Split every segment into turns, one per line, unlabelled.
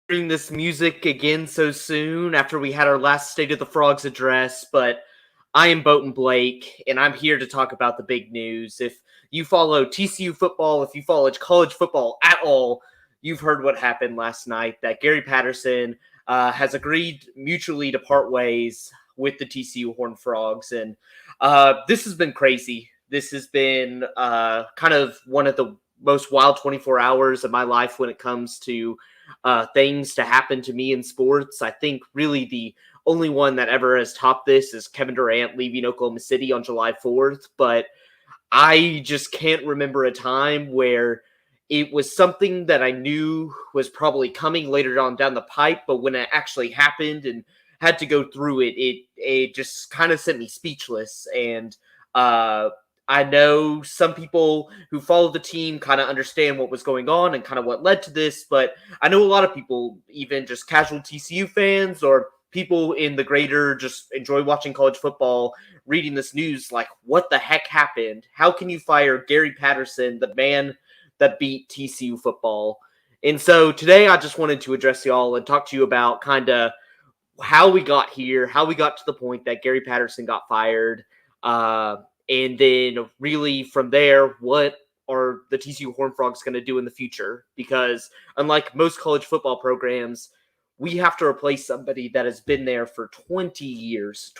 Hearing this music again so soon after we had our last State of the Frogs address, but I am Boaton Blake, and I'm here to talk about the big news. If you follow TCU football, if you follow college football at all, you've heard what happened last night, that Gary Patterson has agreed mutually to part ways with the TCU Horned Frogs, and this has been crazy. This has been kind of one of the most wild 24 hours of my life when it comes to things to happen to me in sports. I think really the only one that ever has topped this is Kevin Durant leaving Oklahoma City on July 4th. But I just can't remember a time where it was something that I knew was probably coming later on down the pipe, but when it actually happened and had to go through it, it just kind of sent me speechless. And I know some people who follow the team kind of understand what was going on and kind of what led to this, but I know a lot of people, even just casual TCU fans or people in the greater just enjoy watching college football, reading this news, like, what the heck happened? How can you fire Gary Patterson, the man that beat TCU football? And so today I just wanted to address y'all and talk to you about kind of how we got here, how we got to the point that Gary Patterson got fired. And then really from there, what are the TCU Horned Frogs going to do in the future? Because unlike most college football programs, we have to replace somebody that has been there for 20 years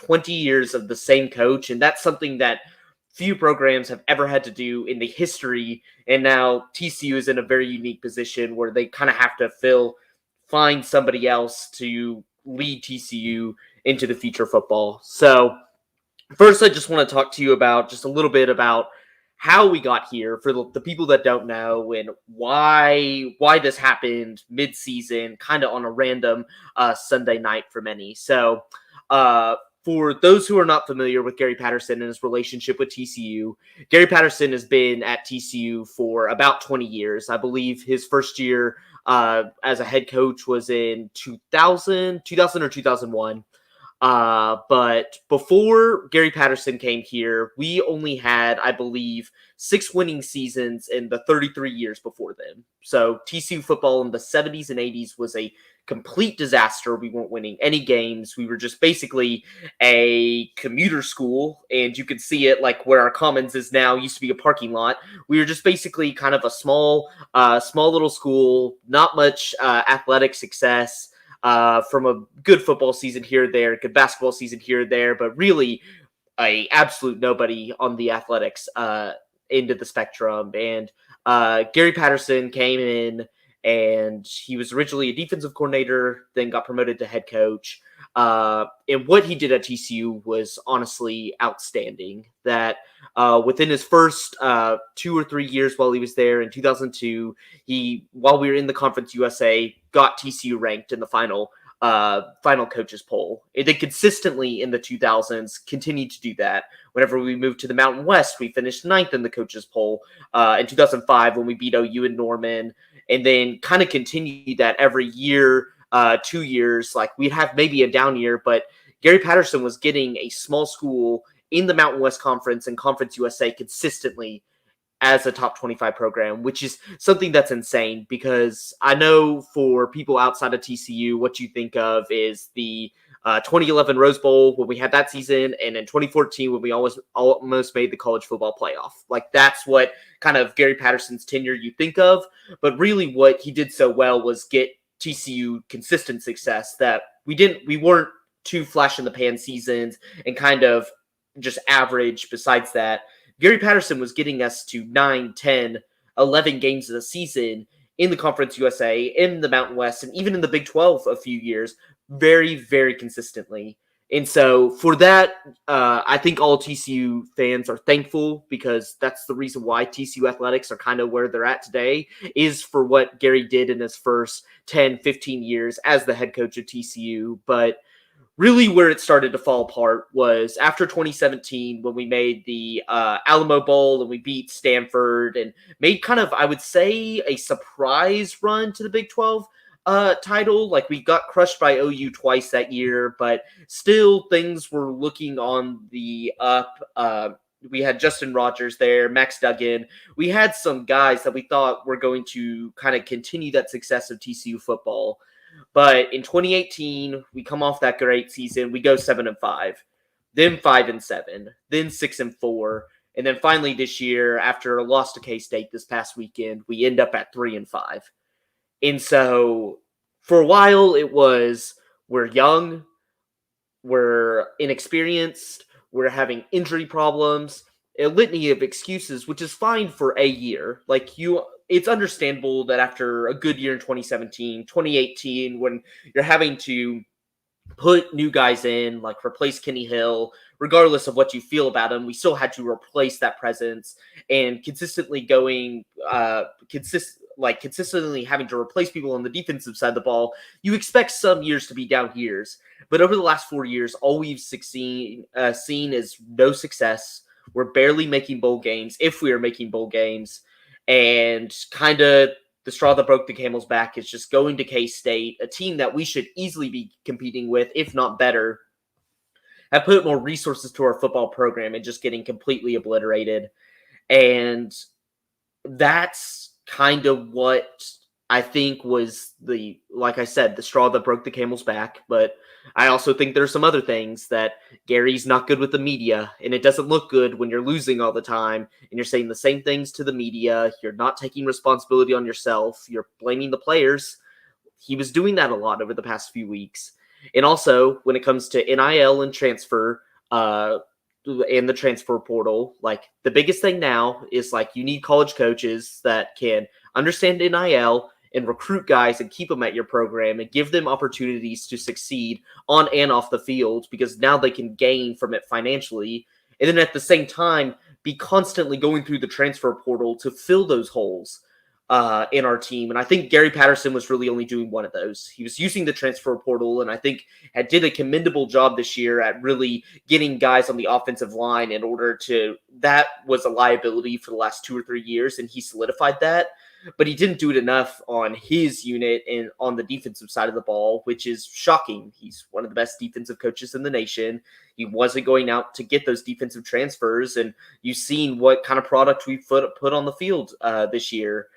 of the same coach. And that's something that few programs have ever had to do in the history. And now TCU is in a very unique position where they kind of have to find somebody else to lead TCU into the future football. So first, I just want to talk to you about just a little bit about how we got here for the people that don't know, and why this happened mid-season, kind of on a random Sunday night for many. So for those who are not familiar with Gary Patterson and his relationship with TCU, Gary Patterson has been at TCU for about 20 years. I believe his first year as a head coach was in 2000 or 2001. But before Gary Patterson came here, we only had, I believe, 6 winning seasons in the 33 years before them. So TCU football in the 70s and 80s was a complete disaster. We weren't winning any games. We were just basically a commuter school, and you could see it like where our commons is now used to be a parking lot. We were just basically kind of a small little school, not much athletic success. From a good football season here or there, good basketball season here or there, but really a absolute nobody on the athletics end of the spectrum. And Gary Patterson came in, and he was originally a defensive coordinator, then got promoted to head coach. And what he did at TCU was honestly outstanding. That within his first 2 or 3 years while he was there in 2002, while we were in the Conference USA, got TCU ranked in the final coaches poll. It did consistently in the 2000s, continued to do that. Whenever we moved to the Mountain West, we finished 9th in the coaches poll in 2005 when we beat OU and Norman, and then kind of continued that every year, 2 years. Like, we'd have maybe a down year, but Gary Patterson was getting a small school in the Mountain West Conference and Conference USA consistently as a top 25 program, which is something that's insane, because I know for people outside of TCU, what you think of is the 2011 Rose Bowl when we had that season, and in 2014 when we almost made the college football playoff. Like, that's what kind of Gary Patterson's tenure you think of, but really what he did so well was get TCU consistent success that we weren't too flash in the pan seasons and kind of just average besides that. Gary Patterson was getting us to 9, 10, 11 games of the season in the Conference USA, in the Mountain West, and even in the Big 12 a few years, very, very consistently. And so for that, I think all TCU fans are thankful, because that's the reason why TCU athletics are kind of where they're at today, is for what Gary did in his first 10, 15 years as the head coach of TCU. But really where it started to fall apart was after 2017, when we made the Alamo Bowl and we beat Stanford and made kind of, I would say, a surprise run to the Big 12 title. Like, we got crushed by OU twice that year, but still things were looking on the up. We had Justin Rogers there, Max Duggan. We had some guys that we thought were going to kind of continue that success of TCU football. But in 2018, we come off that great season. We go 7-5, then 5-7, then 6-4, and then finally this year, after a loss to K-State this past weekend, we end up at 3-5. And so for a while, it was, we're young, we're inexperienced, we're having injury problems, a litany of excuses, which is fine for a year. Like, it's understandable that after a good year in 2017, 2018, when you're having to put new guys in, like replace Kenny Hill, regardless of what you feel about him, we still had to replace that presence, and consistently consistently having to replace people on the defensive side of the ball. You expect some years to be down years, but over the last 4 years, all we've seen is no success. We're barely making bowl games, if we are making bowl games, and kind of the straw that broke the camel's back is just going to K-State, a team that we should easily be competing with, if not better, have put more resources to our football program and just getting completely obliterated. And that's kind of what I think was like I said, the straw that broke the camel's back. But I also think there's some other things, that Gary's not good with the media, and it doesn't look good when you're losing all the time and you're saying the same things to the media. You're not taking responsibility on yourself. You're blaming the players. He was doing that a lot over the past few weeks. And also, when it comes to NIL and transfer, in the transfer portal, like, the biggest thing now is, like, you need college coaches that can understand NIL and recruit guys and keep them at your program and give them opportunities to succeed on and off the field, because now they can gain from it financially. And then at the same time, be constantly going through the transfer portal to fill those holes in our team. And I think Gary Patterson was really only doing one of those. He was using the transfer portal, and I think did a commendable job this year at really getting guys on the offensive line in order to, that was a liability for the last 2 or 3 years, and he solidified that. But he didn't do it enough on his unit and on the defensive side of the ball, which is shocking. He's one of the best defensive coaches in the nation. He wasn't going out to get those defensive transfers, and you've seen what kind of product we put on the field this year.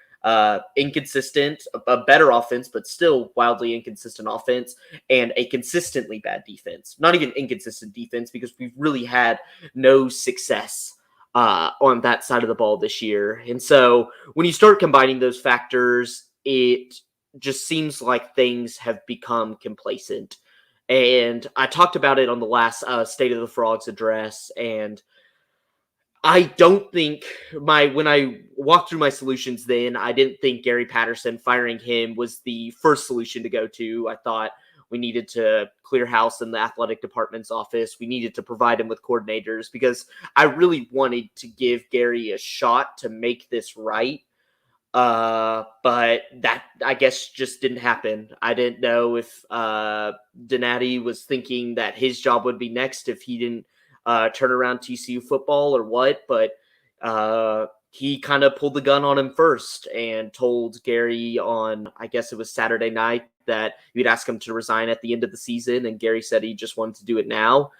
Inconsistent, a better offense, but still wildly inconsistent offense, and a consistently bad defense. Not even inconsistent defense, because we've really had no success on that side of the ball this year. And so when you start combining those factors, it just seems like things have become complacent. And I talked about it on the last State of the Frogs address, and I don't think when I walked through my solutions then, I didn't think Gary Patterson, firing him, was the first solution to go to. I thought we needed to clear house in the athletic department's office. We needed to provide him with coordinators, because I really wanted to give Gary a shot to make this right. But that, I guess, just didn't happen. I didn't know if Donati was thinking that his job would be next if he didn't turn around TCU football or what, but he kind of pulled the gun on him first and told Gary on, I guess it was Saturday night, that you'd ask him to resign at the end of the season, and Gary said he just wanted to do it now,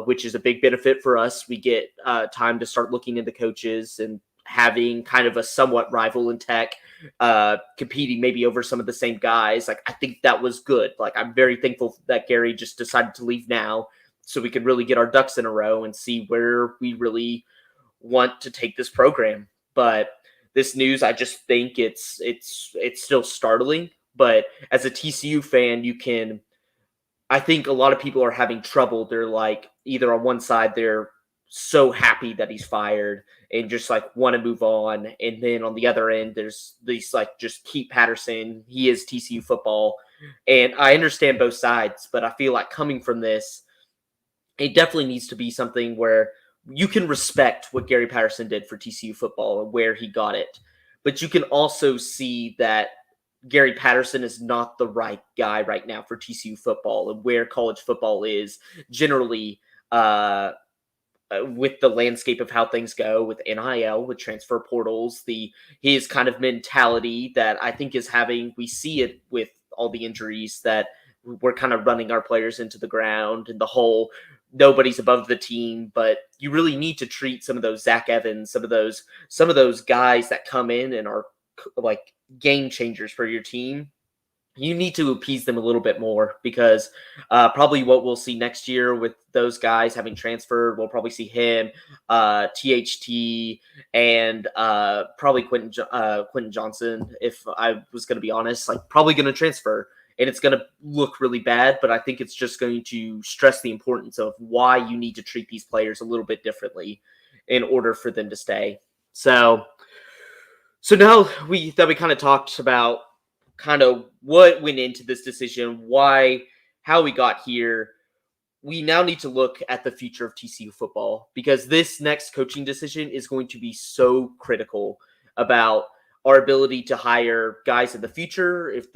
which is a big benefit for us. We get time to start looking into coaches and having kind of a somewhat rival in Tech, competing maybe over some of the same guys. Like, I think that was good. Like, I'm very thankful that Gary just decided to leave now, so we could really get our ducks in a row and see where we really want to take this program. But this news, I just think it's still startling. But as a TCU fan, I think a lot of people are having trouble. They're like, either on one side, they're so happy that he's fired and just like want to move on. And then on the other end, there's these like, just keep Patterson. He is TCU football. And I understand both sides, but I feel like coming from this, it definitely needs to be something where you can respect what Gary Patterson did for TCU football and where he got it. But you can also see that Gary Patterson is not the right guy right now for TCU football and where college football is generally uh, with the landscape of how things go with NIL, with transfer portals, his kind of mentality that I think is having. We see it with all the injuries that we're kind of running our players into the ground and the whole nobody's above the team. But you really need to treat some of those Zach Evans, some of those guys that come in and are like game changers for your team. You need to appease them a little bit more because probably what we'll see next year with those guys having transferred, we'll probably see him, THT, and probably Quentin Johnson. If I was going to be honest, like probably going to transfer, and it's going to look really bad. But I think it's just going to stress the importance of why you need to treat these players a little bit differently in order for them to stay. So now we kind of talked about kind of what went into this decision, how we got here. We now need to look at the future of TCU football because this next coaching decision is going to be so critical about our ability to hire guys in the future. If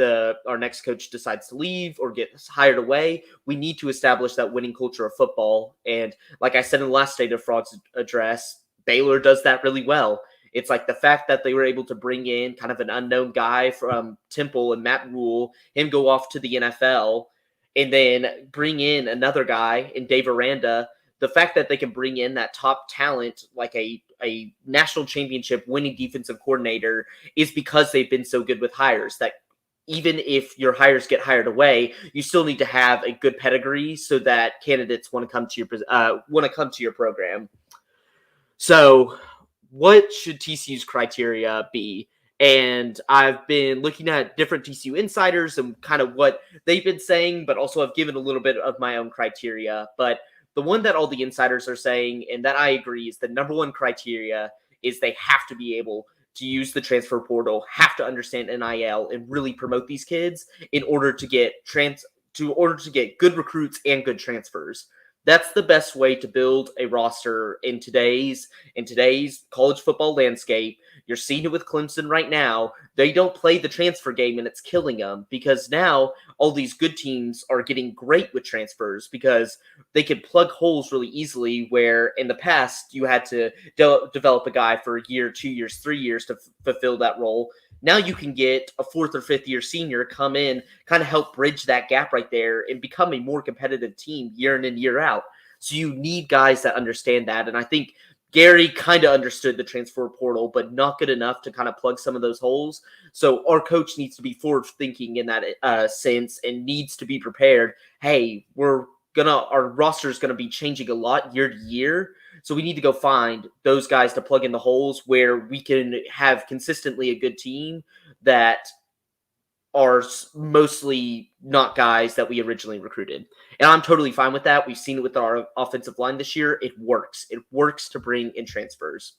our next coach decides to leave or gets hired away, we need to establish that winning culture of football. And like I said in the last State of Frogs address, Baylor does that really well. It's like the fact that they were able to bring in kind of an unknown guy from Temple and Matt Rule, him go off to the NFL, and then bring in another guy in Dave Aranda. The fact that they can bring in that top talent, like a national championship winning defensive coordinator, is because they've been so good with hires that even if your hires get hired away, you still need to have a good pedigree so that candidates want to come to your program. So what should TCU's criteria be? And I've been looking at different TCU insiders and kind of what they've been saying, but also I've given a little bit of my own criteria. But the one that all the insiders are saying, and that I agree, is the number one criteria is they have to be able to use the transfer portal, have to understand NIL, and really promote these kids in order to get good recruits and good transfers. That's the best way to build a roster in today's college football landscape. You're seeing it with Clemson right now. They don't play the transfer game, and it's killing them because now all these good teams are getting great with transfers because they can plug holes really easily, where in the past you had to develop a guy for a year, 2 years, 3 years to fulfill that role. Now you can get a 4th or 5th year senior come in, kind of help bridge that gap right there and become a more competitive team year in and year out. So you need guys that understand that. And I think Gary kind of understood the transfer portal, but not good enough to kind of plug some of those holes. So our coach needs to be forward thinking in that sense and needs to be prepared. Hey, our roster is going to be changing a lot year to year. So we need to go find those guys to plug in the holes where we can have consistently a good team that are mostly not guys that we originally recruited. And I'm totally fine with that. We've seen it with our offensive line this year. It works. It works to bring in transfers.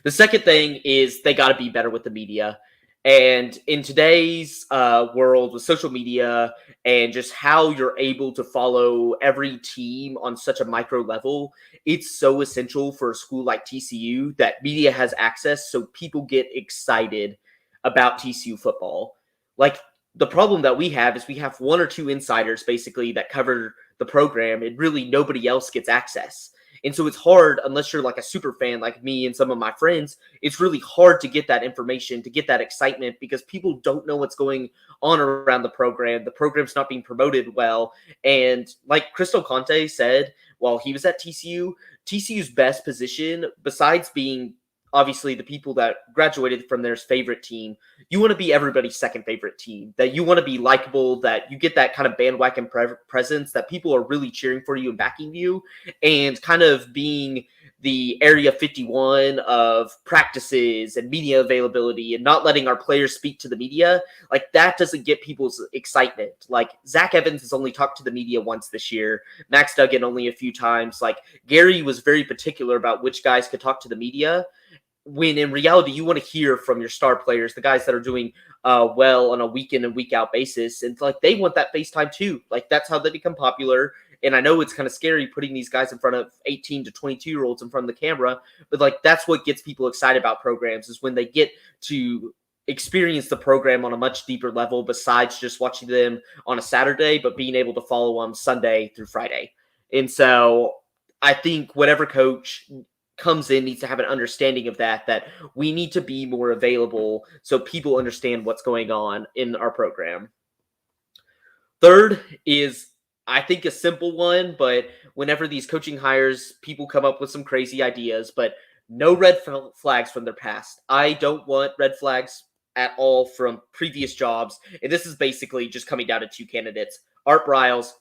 The second thing is they got to be better with the media. And in today's world with social media and just how you're able to follow every team on such a micro level, it's so essential for a school like TCU that media has access so people get excited about TCU football. Like the problem that we have is we have 1 or 2 insiders basically that cover the program and really nobody else gets access. And so it's hard, unless you're like a super fan like me and some of my friends, it's really hard to get that information, to get that excitement because people don't know what's going on around the program. The program's not being promoted well. And like Crystal Conte said, while he was at TCU's best position, besides being obviously the people that graduated from their favorite team, you want to be everybody's second favorite team, that you want to be likable, that you get that kind of bandwagon presence, that people are really cheering for you and backing you, and kind of being the Area 51 of practices and media availability and not letting our players speak to the media. Like that doesn't get people's excitement. Like Zach Evans has only talked to the media once this year. Max Duggan only a few times. Like Gary was very particular about which guys could talk to the media, when in reality, you want to hear from your star players, the guys that are doing well on a week in and week out basis. And like, they want that FaceTime too. Like that's how they become popular. And I know it's kind of scary putting these guys in front of 18 to 22-year-olds in front of the camera, but like that's what gets people excited about programs is when they get to experience the program on a much deeper level besides just watching them on a Saturday, but being able to follow them Sunday through Friday. And so I think whatever coach comes in needs to have an understanding of that we need to be more available so people understand what's going on in our program. Third is, I think, a simple one, but whenever these coaching hires, people come up with some crazy ideas, but no red flags from their past. I don't want red flags at all from previous jobs. And this is basically just coming down to two candidates. Art Briles.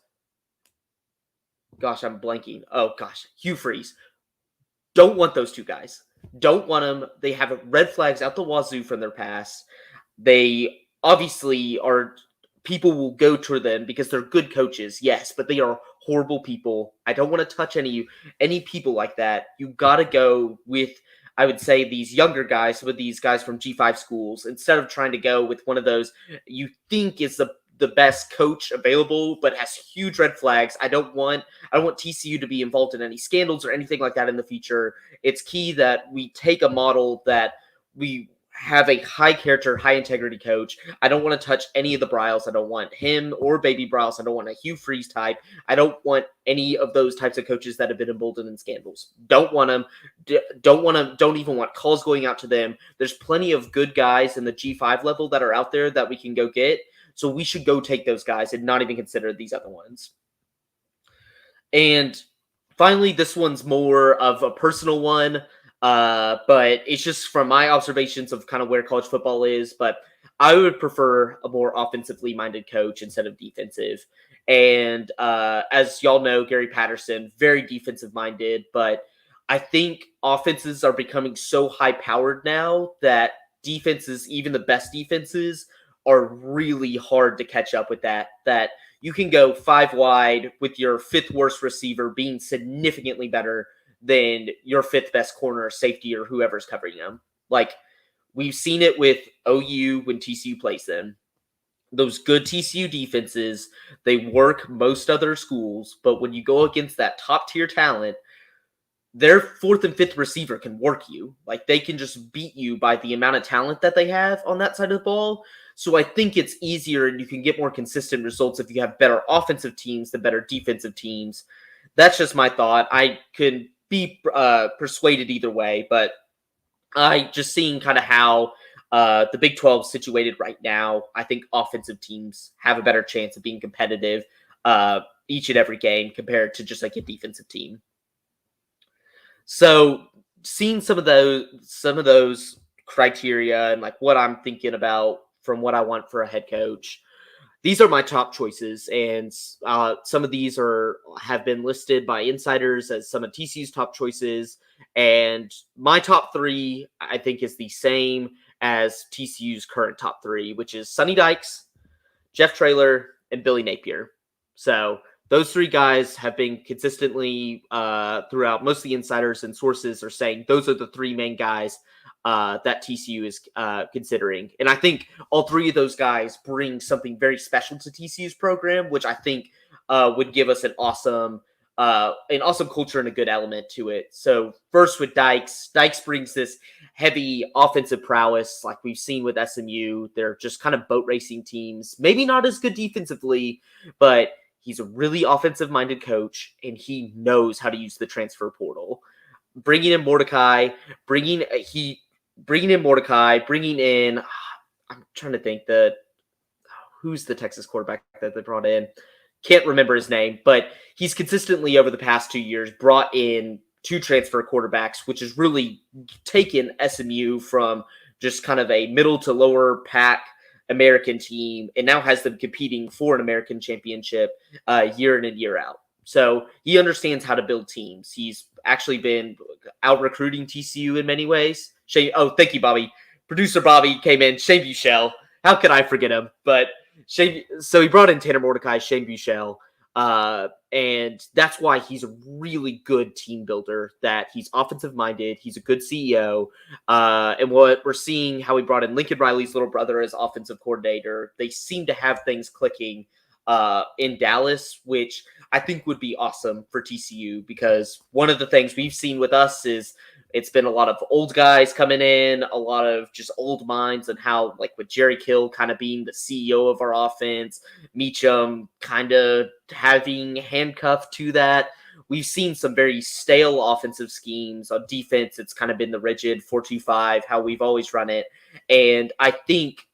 Gosh, I'm blanking. Oh, gosh. Hugh Freeze. Don't want those two guys. Don't want them. They have red flags out the wazoo from their past. They obviously are, people will go to them because they're good coaches, yes, but they are horrible people. I don't want to touch any people like that. You got to go with, I would say, these younger guys, some of these guys from G5 schools, instead of trying to go with one of those you think is the best coach available, but has huge red flags. I don't want TCU to be involved in any scandals or anything like that in the future. It's key that we take a model that we have a high character, high integrity coach. I don't want to touch any of the Briles. I don't want him or Baby Briles. I don't want a Hugh Freeze type. I don't want any of those types of coaches that have been emboldened in scandals. Don't want them. Don't even want calls going out to them. There's plenty of good guys in the G5 level that are out there that we can go get. So we should go take those guys and not even consider these other ones. And finally, this one's more of a personal one, but it's just from my observations of kind of where college football is. But I would prefer a more offensively minded coach instead of defensive. And as y'all know, Gary Patterson, very defensive minded, but I think offenses are becoming so high powered now that defenses, even the best defenses, are really hard to catch up with that you can go 5 wide with your 5th worst receiver being significantly better than your 5th best corner, safety, or whoever's covering them. Like, we've seen it with OU when TCU plays them. Those good TCU defenses, they work most other schools, but when you go against that top tier talent, their 4th and 5th receiver can work you. Like, they can just beat you by the amount of talent that they have on that side of the ball. So I think it's easier and you can get more consistent results if you have better offensive teams than better defensive teams. That's just my thought. I could be persuaded either way, but I just seeing kind of how the Big 12 is situated right now, I think offensive teams have a better chance of being competitive each and every game compared to just like a defensive team. So seeing some of those criteria and like what I'm thinking about from what I want for a head coach, these are my top choices, and some of these have been listed by insiders as some of TCU's top choices, and my top 3 I think is the same as TCU's current top 3, which is Sonny Dykes, Jeff Traylor, and Billy Napier. So those 3 guys have been consistently throughout. Most of the insiders and sources are saying those are the 3 main guys that TCU is considering. And I think all 3 of those guys bring something very special to TCU's program, which I think would give us an awesome culture and a good element to it. So first with Dykes brings this heavy offensive prowess like we've seen with SMU. They're just kind of boat racing teams, maybe not as good defensively, but he's a really offensive-minded coach, and he knows how to use the transfer portal. Bringing in Mordecai, bringing in, I'm trying to think who's the Texas quarterback that they brought in? Can't remember his name, but he's consistently over the past 2 years brought in 2 transfer quarterbacks, which has really taken SMU from just kind of a middle to lower pack American team and now has them competing for an American championship year in and year out. So he understands how to build teams. He's actually been out recruiting TCU in many ways. Thank you, Bobby. Producer Bobby came in. Shane Buechele. How could I forget him? But so he brought in Tanner Mordecai, Shane Buechele, and that's why he's a really good team builder. That he's offensive minded. He's a good CEO. And what we're seeing, how he brought in Lincoln Riley's little brother as offensive coordinator, they seem to have things clicking in Dallas, which I think would be awesome for TCU, because one of the things we've seen with us is it's been a lot of old guys coming in, a lot of just old minds, and how, like, with Jerry Kill kind of being the CEO of our offense, Meacham kind of having handcuffed to that. We've seen some very stale offensive schemes. On defense, it's kind of been the rigid 4-2-5, how we've always run it. And I think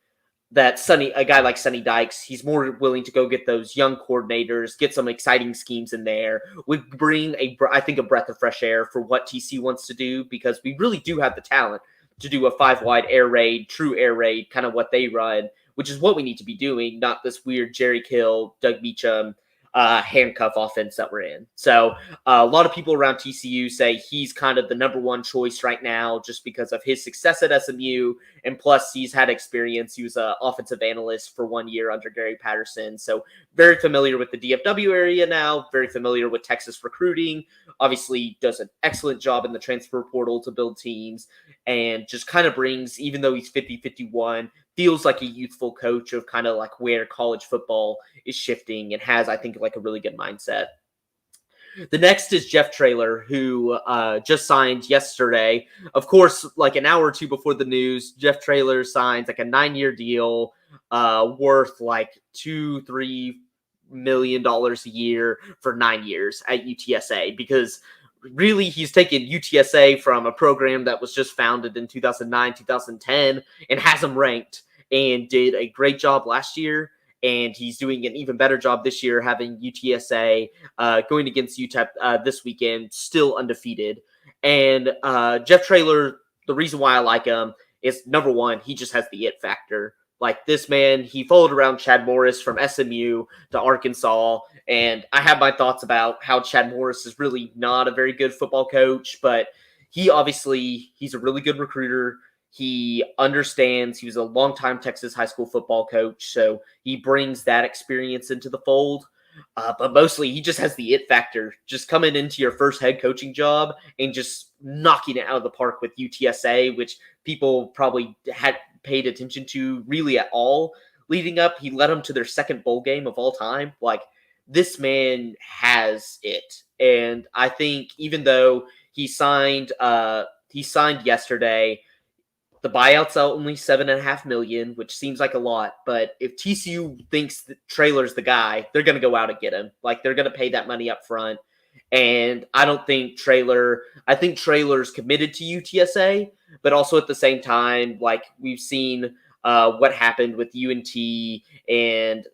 that a guy like Sonny Dykes, he's more willing to go get those young coordinators, get some exciting schemes in there, would bring I think, a breath of fresh air for what TC wants to do, because we really do have the talent to do a 5-wide air raid, true air raid, kind of what they run, which is what we need to be doing, not this weird Jerry Kill, Doug Meacham handcuff offense that we're in. So a lot of people around TCU say he's kind of the number one choice right now, just because of his success at SMU, and plus he's had experience. He was an offensive analyst for 1 year under Gary Patterson, so very familiar with the DFW area now, very familiar with Texas recruiting. Obviously does an excellent job in the transfer portal to build teams, and just kind of brings, even though he's 50-51, feels like a youthful coach of kind of like where college football is shifting, and has, I think, like a really good mindset. The next is Jeff Traylor, who just signed yesterday. Of course, like an hour or two before the news, Jeff Traylor signs like a 9-year deal worth like $2-3 million a year for 9 years at UTSA, because really he's taken UTSA from a program that was just founded in 2009, 2010, and has them ranked, and did a great job last year. And he's doing an even better job this year, having UTSA going against UTEP this weekend, still undefeated. And Jeff Traylor, the reason why I like him is, number one, he just has the it factor. Like, this man, he followed around Chad Morris from SMU to Arkansas, and I have my thoughts about how Chad Morris is really not a very good football coach, but he's a really good recruiter. He understands. He was a longtime Texas high school football coach, so he brings that experience into the fold. But mostly, he just has the it factor. Just coming into your first head coaching job and just knocking it out of the park with UTSA, which people probably had paid attention to really at all leading up. He led them to their second bowl game of all time. Like, this man has it. And I think, even though he signed yesterday, the buyout's only $7.5 million, which seems like a lot. But if TCU thinks that Traylor's the guy, they're going to go out and get him. Like, they're going to pay that money up front. And I think Traylor's committed to UTSA, but also at the same time, like, we've seen what happened with UNT and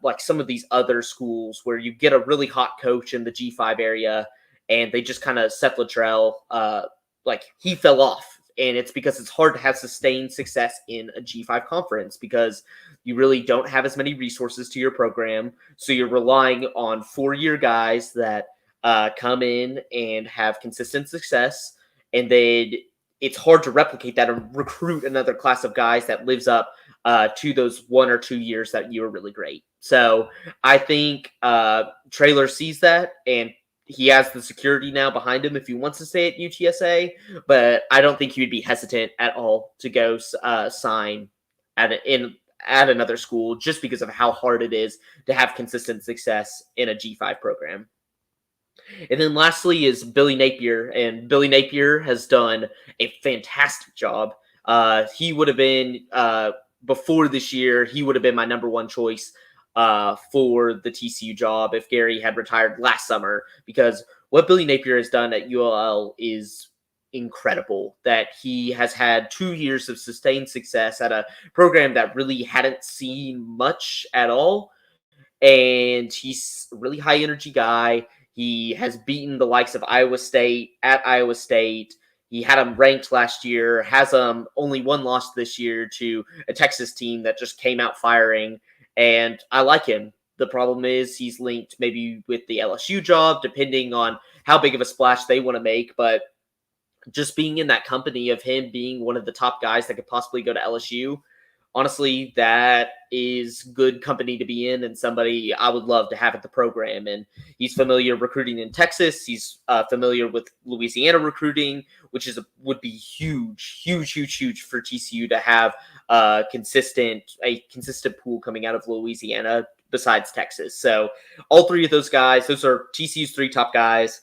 like some of these other schools where you get a really hot coach in the G5 area, and they just kind of, Seth Littrell, like, he fell off. And it's because it's hard to have sustained success in a G5 conference, because you really don't have as many resources to your program. So you're relying on 4-year guys that come in and have consistent success. And then it's hard to replicate that and recruit another class of guys that lives up to those 1 or 2 years that you were really great. So I think Traylor sees that, and he has the security now behind him if he wants to stay at UTSA, but I don't think he would be hesitant at all to go sign at another school, just because of how hard it is to have consistent success in a G5 program. And then lastly is Billy Napier, and Billy Napier has done a fantastic job. He would have been, before this year, he would have been my number one choice for the TCU job if Gary had retired last summer, because what Billy Napier has done at ULL is incredible. That he has had 2 years of sustained success at a program that really hadn't seen much at all, and he's a really high energy guy. He has beaten the likes of Iowa State at Iowa State. He had them ranked last year, has only one loss this year to a Texas team that just came out firing. And I like him. The problem is he's linked maybe with the LSU job, depending on how big of a splash they want to make. But just being in that company of him being one of the top guys that could possibly go to LSU, honestly, that is good company to be in and somebody I would love to have at the program. And he's familiar recruiting in Texas. He's familiar with Louisiana recruiting, which would be huge, huge, huge, huge for TCU to have a consistent pool coming out of Louisiana besides Texas. So all three of those guys, those are TCU's three top guys.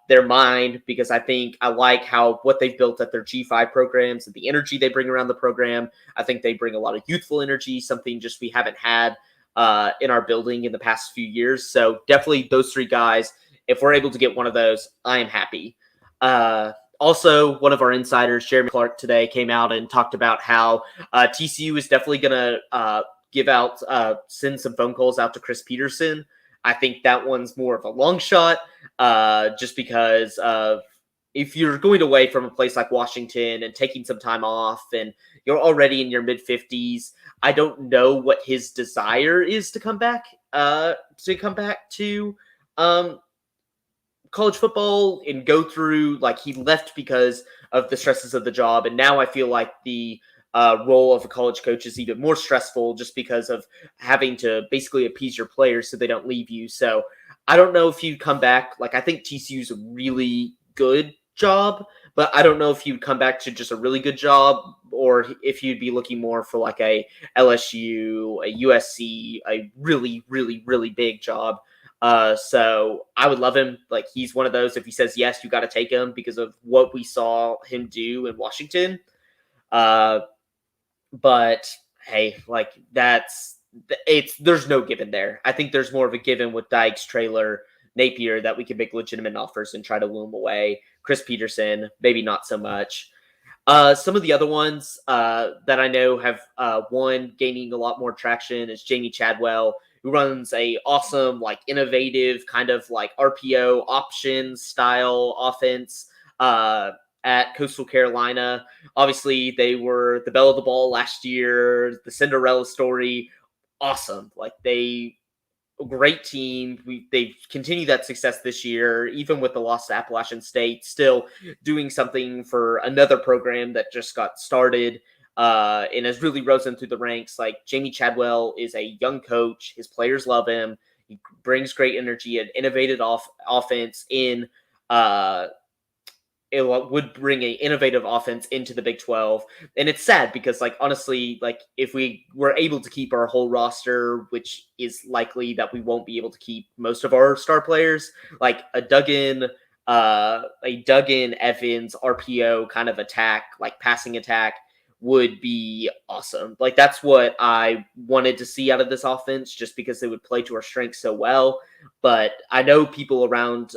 They're mine because I think I like what they've built at their G5 programs and the energy they bring around the program. I think they bring a lot of youthful energy, something just we haven't had in our building in the past few years. So definitely those three guys. If we're able to get one of those, I am happy. Also, one of our insiders, Jeremy Clark, today came out and talked about how TCU is definitely going to send some phone calls out to Chris Petersen. I think that one's more of a long shot, just because if you're going away from a place like Washington and taking some time off and you're already in your mid-50s, I don't know what his desire is to come back to college football and go through, like, he left because of the stresses of the job. And now I feel like the role of a college coach is even more stressful just because of having to basically appease your players so they don't leave you. So I don't know if you'd come back. Like, I think TCU's a really good job, but I don't know if you'd come back to just a really good job or if you'd be looking more for like a LSU, a USC, a really, really, really big job. So I would love him. Like, he's one of those, if he says yes, you got to take him because of what we saw him do in Washington. But hey, like, there's no given there. I think there's more of a given with Dykes, Traylor, Napier, that we can make legitimate offers and try to woo him away. Chris Petersen, maybe not so much. Some of the other ones that I know have one gaining a lot more traction is Jamey Chadwell, who runs a awesome, like, innovative kind of like RPO option style offense at Coastal Carolina. Obviously, they were the belle of the ball last year, the Cinderella story. Awesome. Like, great team. They've continued that success this year, even with the loss to Appalachian State, still doing something for another program that just got started and has really risen through the ranks. Like, Jamey Chadwell is a young coach. His players love him. He brings great energy and innovative offense in it would bring an innovative offense into the Big 12. And it's sad because, like, honestly, like, if we were able to keep our whole roster, which is likely that we won't be able to keep most of our star players, like a Duggan Evans RPO kind of attack, like passing attack, would be awesome. Like, that's what I wanted to see out of this offense, just because they would play to our strengths so well. But I know people around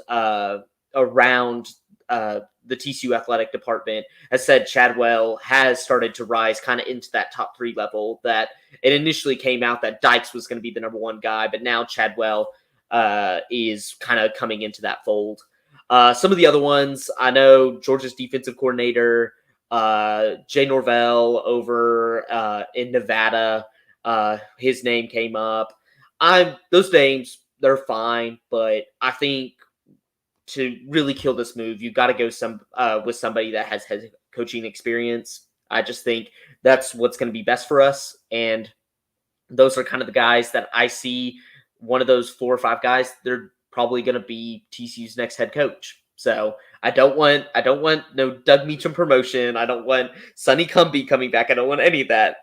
the TCU athletic department has said Chadwell has started to rise kind of into that top 3 level. That it initially came out that Dykes was going to be the number 1 guy, but now Chadwell is kind of coming into that fold. Some of the other ones, I know Georgia's defensive coordinator, Jay Norvell over in Nevada, his name came up. Those names, they're fine, but I think to really kill this move, you got to go with somebody that has coaching experience. I just think that's what's going to be best for us, and those are kind of the guys that I see. One of those 4 or 5 guys, they're probably going to be TCU's next head coach. So I don't want no Doug Meacham promotion. I don't want Sonny Cumbie coming back. I don't want any of that.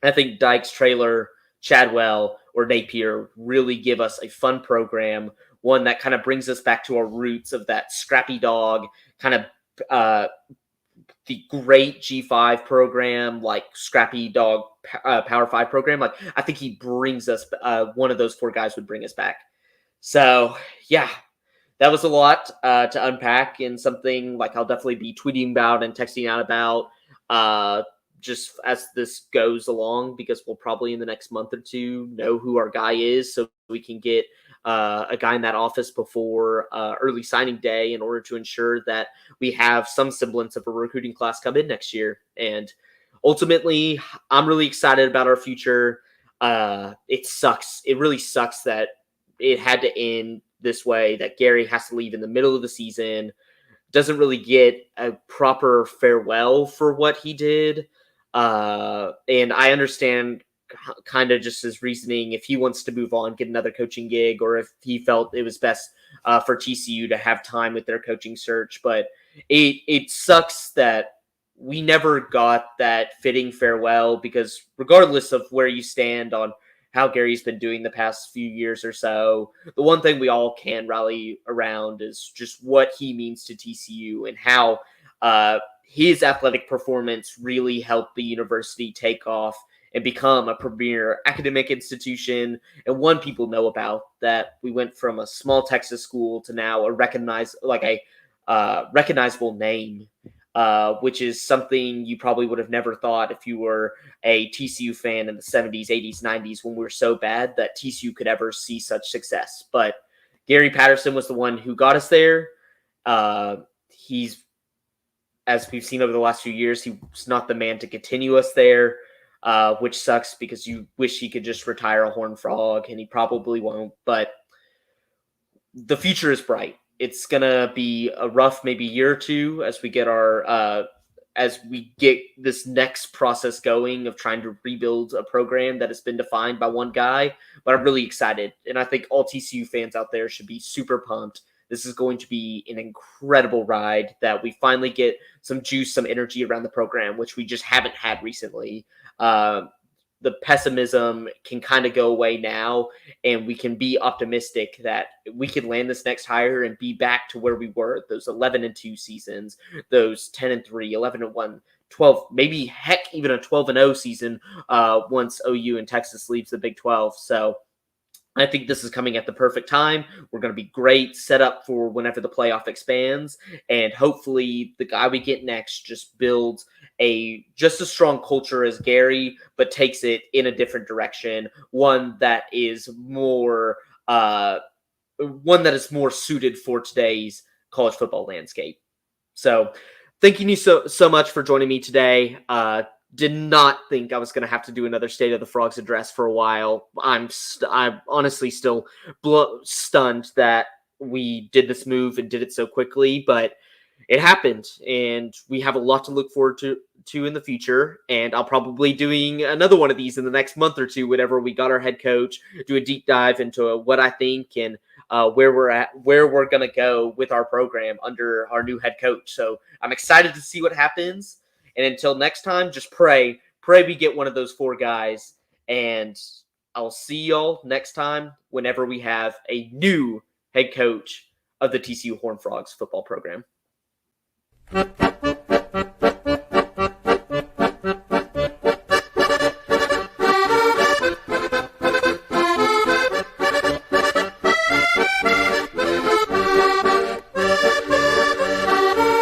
I think Dykes, Traylor, Chadwell, or Napier really give us a fun program, one that kind of brings us back to our roots of that scrappy dog, kind of the great G5 program, like scrappy dog Power 5 program. Like, I think he brings us, one of those 4 guys would bring us back. So, yeah, that was a lot to unpack, and something like I'll definitely be tweeting about and texting out about just as this goes along, because we'll probably in the next month or 2 know who our guy is, so we can get a guy in that office before early signing day in order to ensure that we have some semblance of a recruiting class come in next year. And ultimately, I'm really excited about our future. It sucks. It really sucks that it had to end this way, that Gary has to leave in the middle of the season, doesn't really get a proper farewell for what he did. And I understand kind of just his reasoning if he wants to move on, get another coaching gig, or if he felt it was best for TCU to have time with their coaching search. But it sucks that we never got that fitting farewell, because regardless of where you stand on how Gary's been doing the past few years or so, the one thing we all can rally around is just what he means to TCU and how his athletic performance really helped the university take off and become a premier academic institution and one people know about. That we went from a small Texas school to now a recognizable name, which is something you probably would have never thought if you were a TCU fan in the 70s, 80s, 90s, when we were so bad, that TCU could ever see such success. But Gary Patterson was the one who got us there. He's, as we've seen over the last few years, he was not the man to continue us there, which sucks because you wish he could just retire a Horned Frog, and he probably won't. But the future is bright. It's gonna be a rough maybe year or two as we get this next process going of trying to rebuild a program that has been defined by one guy. But I'm really excited, and I think all TCU fans out there should be super pumped. This is going to be an incredible ride, that we finally get some juice, some energy around the program, which we just haven't had recently. The pessimism can kind of go away now, and we can be optimistic that we can land this next hire and be back to where we were those 11-2 seasons, those 10-3, 11-1, 12, maybe heck even a 12-0 season once OU and Texas leaves the Big 12. So I think this is coming at the perfect time. We're going to be great set up for whenever the playoff expands, and hopefully the guy we get next just builds just a strong culture as Gary, but takes it in a different direction, one that is more suited for today's college football landscape. So, thank you so much for joining me today. Did not think I was going to have to do another State of the Frogs address for a while. I'm honestly still stunned that we did this move and did it so quickly, but it happened, and we have a lot to look forward to in the future. And I'll probably doing another one of these in the next month or two, whenever we got our head coach, do a deep dive into what I think and where we're going to go with our program under our new head coach. So I'm excited to see what happens. And until next time, just pray we get one of those four guys. And I'll see y'all next time whenever we have a new head coach of the TCU Horned Frogs football program.